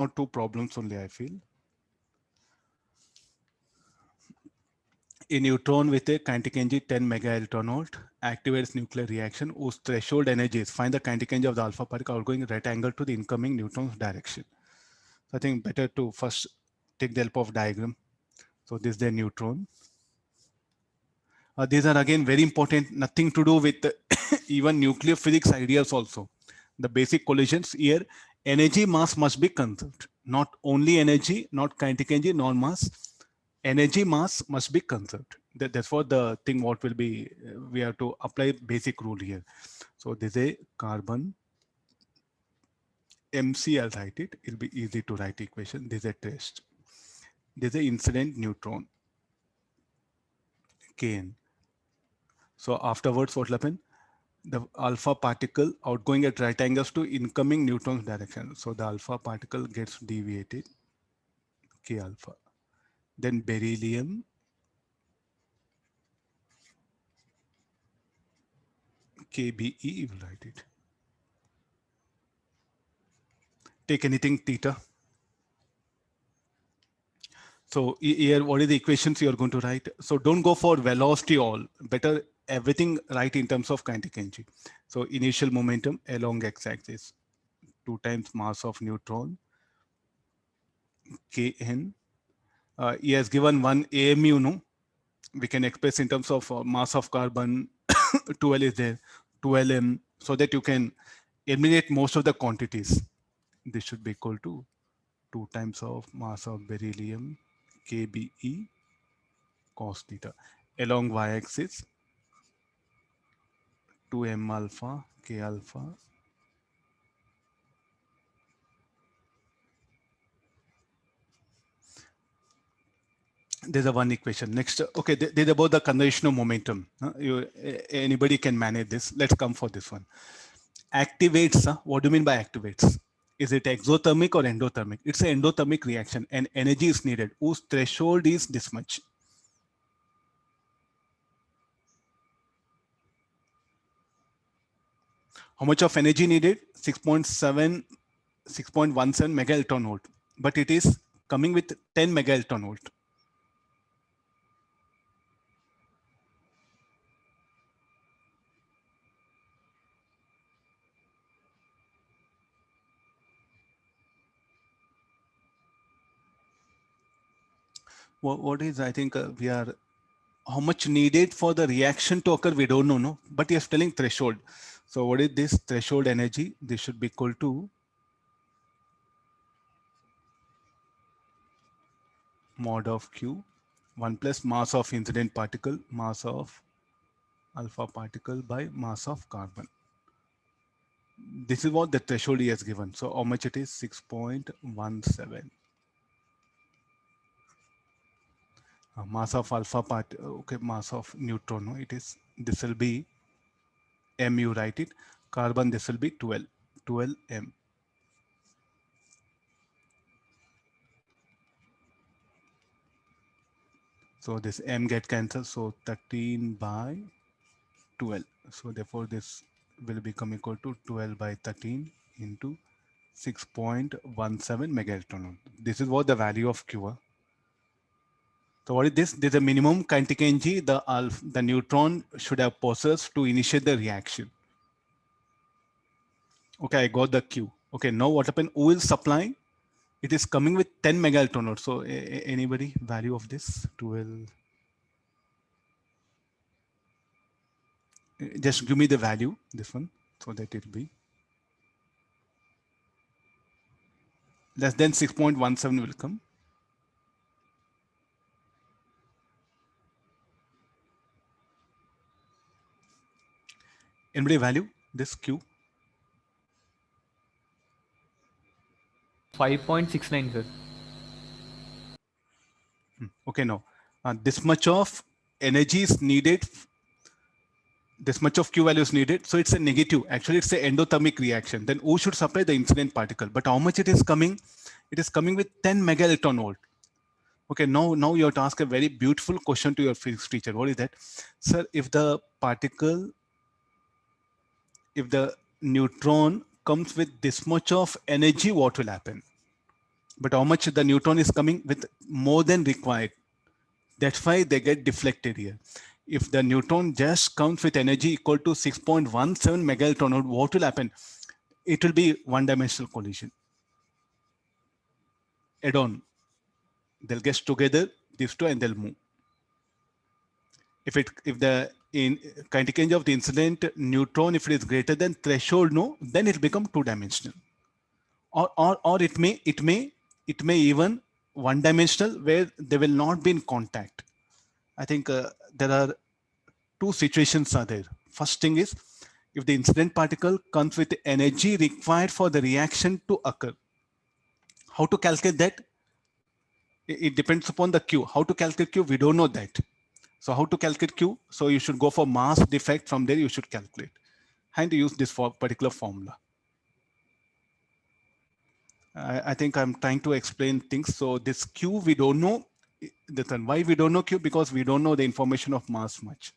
or two problems only, I feel. A neutron with a kinetic energy 10 megaelectronvolt activates nuclear reaction whose threshold energy is find the kinetic energy of the alpha particle outgoing right angle to the incoming neutron's direction. So I think better to first take the help of diagram. So this is the neutron. These are again very important, nothing to do with even nuclear physics ideas also. The basic collisions here, energy mass must be conserved. Not only energy, not kinetic energy, nor mass. Energy mass must be conserved. That's what the thing what will be, we have to apply basic rule here. So this is a carbon, MC, I'll write it. It'll be easy to write equation. This is a test. This is a incident neutron, Kn. So afterwards, what will happen? The alpha particle outgoing at right angles to incoming neutron's direction. So the alpha particle gets deviated, K alpha. Then beryllium, KBE, you will write it. Take anything theta. So here, what are the equations you are going to write? So don't go for velocity all, better everything write in terms of kinetic energy. So initial momentum along x-axis, 2 times mass of neutron, Kn. He has given one AMU, no? We can express in terms of mass of carbon, 12 is there, 12m, so that you can eliminate most of the quantities. This should be equal to 2 times of mass of beryllium, KBE, cos theta. Along y-axis, 2m alpha, K alpha. There's a one equation. Next, okay, there's about the conservation of momentum. Anybody can manage this. Let's come for this one. Activates, what do you mean by activates? Is it exothermic or endothermic? It's an endothermic reaction and energy is needed whose threshold is this much. How much of energy needed? 6.17 mega electron volt, but it is coming with 10 mega electron volt. What is, I think we are, how much needed for the reaction to occur, we don't know, no? But you're telling threshold. So what is this threshold energy? This should be equal to mod of Q, 1 plus mass of incident particle, mass of alpha particle by mass of carbon. This is what the threshold he has given. So how much it is? 6.17. Mass of alpha part, okay, mass of neutron, no, it is, this will be mu, write it. Carbon, this will be 12 m. So this m get cancelled, so 13 by 12. So therefore this will become equal to 12 by 13 into 6.17 mega electron. This is what the value of Q. So what is this? There's a minimum kinetic energy the neutron should have possessed to initiate the reaction. Okay, I got the Q. Okay, now what happened? Who is supplying? It is coming with 10 mega electron. So anybody value of this? 12. Just give me the value, this one, so that it will be less than 6.17 will come. Anybody value this Q? 5.69, sir. Okay, no. This much of energy is needed. This much of Q value is needed. So it's a negative. Actually, it's an endothermic reaction. Then who should supply the incident particle? But how much it is coming? It is coming with 10 mega electron volt. Okay, now you have to ask a very beautiful question to your physics teacher. What is that? Sir, if the neutron comes with this much of energy, what will happen? but how much the neutron is coming with more than required. That's why they get deflected here. If the neutron just comes with energy equal to 6.17 megaelectron, what will happen? It will be one-dimensional collision. Head-on. They'll get together, these two, and they'll move. If the kinetic energy of the incident neutron, if it is greater than threshold, no, then it become two-dimensional. Or it may even one-dimensional where they will not be in contact. I think there are two situations are there. First thing is, if the incident particle comes with energy required for the reaction to occur. How to calculate that? It depends upon the Q. How to calculate Q? We don't know that. So how to calculate Q? So you should go for mass defect. From there, you should calculate. And use this for particular formula. I think I'm trying to explain things. So this Q, we don't know. Why we don't know Q? Because we don't know the information of mass much.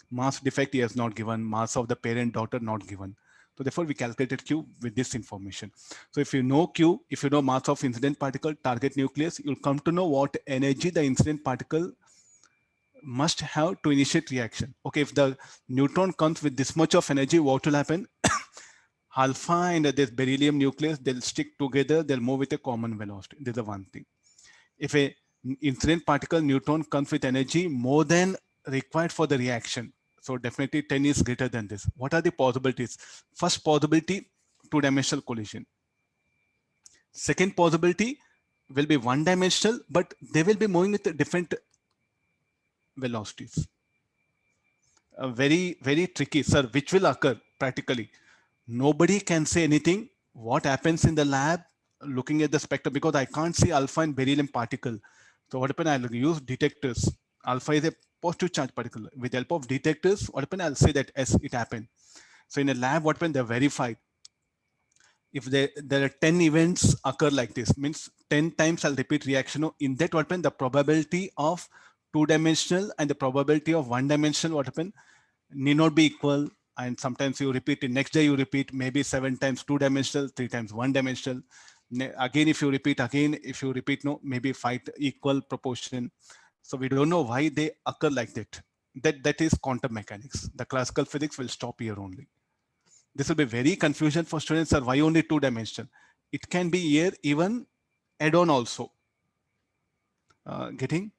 Mass defect he has not given. Mass of the parent daughter not given. So therefore, we calculated Q with this information. So if you know Q, if you know mass of incident particle, target nucleus, you'll come to know what energy the incident particle must have to initiate reaction. Okay, if the neutron comes with this much of energy, what will happen? Alpha and this beryllium nucleus, they'll stick together, they'll move with a common velocity. This is the one thing. If a incident particle neutron comes with energy more than required for the reaction, so definitely 10 is greater than this. What are the possibilities? First possibility, two-dimensional collision. Second possibility will be one-dimensional, but they will be moving with different velocities. Very, very tricky, sir. Which will occur practically? Nobody can say anything. What happens in the lab, looking at the spectrum, because I can't see alpha and beryllium particle. So what happen? I'll use detectors. Alpha is a positive charge particle. With the help of detectors, what happen? I'll say that yes, it happened. So in a lab, what happen? They're verified. If there are 10 events occur like this, means 10 times I'll repeat reaction. In that, what happen? The probability of two-dimensional and the probability of one-dimensional, what happen? Need not be equal. And sometimes you repeat it, next day you repeat maybe 7 times two-dimensional, 3 times one-dimensional. Again, if you repeat, no, maybe 5 equal proportion. So we don't know why they occur like that. That is quantum mechanics. The classical physics will stop here only. This will be very confusion for students. Why only two-dimensional? It can be here even add-on also. Getting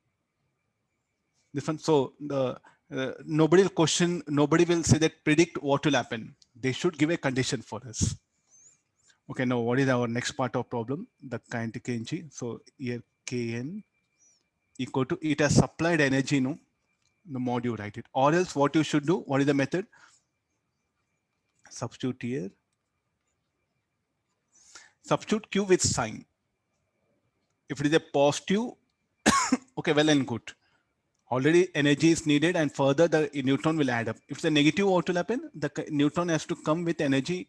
this one. So the nobody will question, nobody will say that predict what will happen. They should give a condition for us. Okay, now what is our next part of problem? The kinetic energy. So here Kn equal to, it has supplied energy, no? The mod you write it. Or else what you should do, what is the method? Substitute here. Substitute Q with sign. If it is a positive, okay, well and good. Already energy is needed and further the neutron will add up. If the negative, what will happen? The neutron has to come with energy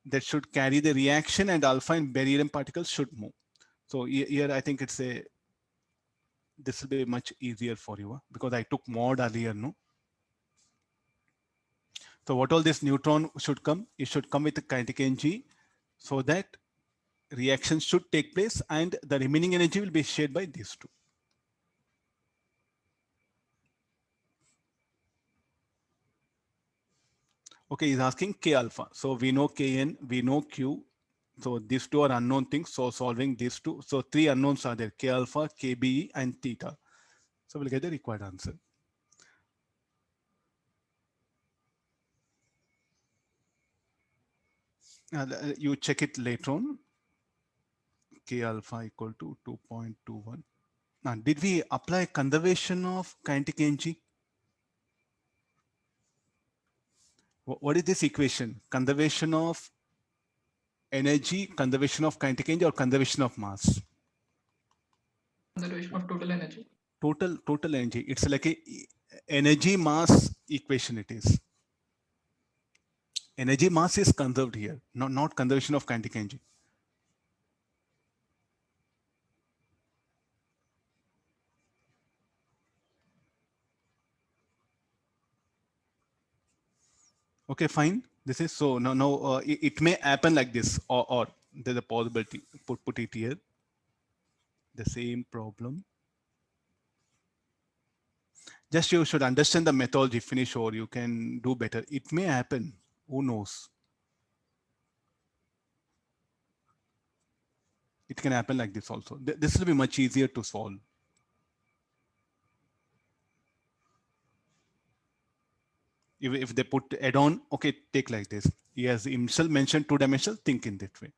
that should carry the reaction and alpha and beryllium particles should move. So here I think this will be much easier for you because I took mod earlier, no? So what all this neutron should come? It should come with the kinetic energy so that reactions should take place and the remaining energy will be shared by these two. Okay, he's asking K alpha. So we know Kn, we know Q. So these two are unknown things. So solving these two. So 3 unknowns are there, K alpha, KBE and theta. So we'll get the required answer. You check it later on. K alpha equal to 2.21. Now, did we apply conservation of kinetic energy? What is this equation? Conservation of energy, conservation of kinetic energy, or conservation of mass? Conservation of total energy. Total energy. It's like a energy mass equation. It is. Energy mass is conserved here, not conservation of kinetic energy. Okay, fine. This is so now. It may happen like this, or There's a possibility. Put it here. The same problem. Just you should understand the methodology, finish, or you can do better. It may happen. Who knows? It can happen like this also. This will be much easier to solve. If they put add-on, okay, take like this. He has himself mentioned two-dimensional, think in that way.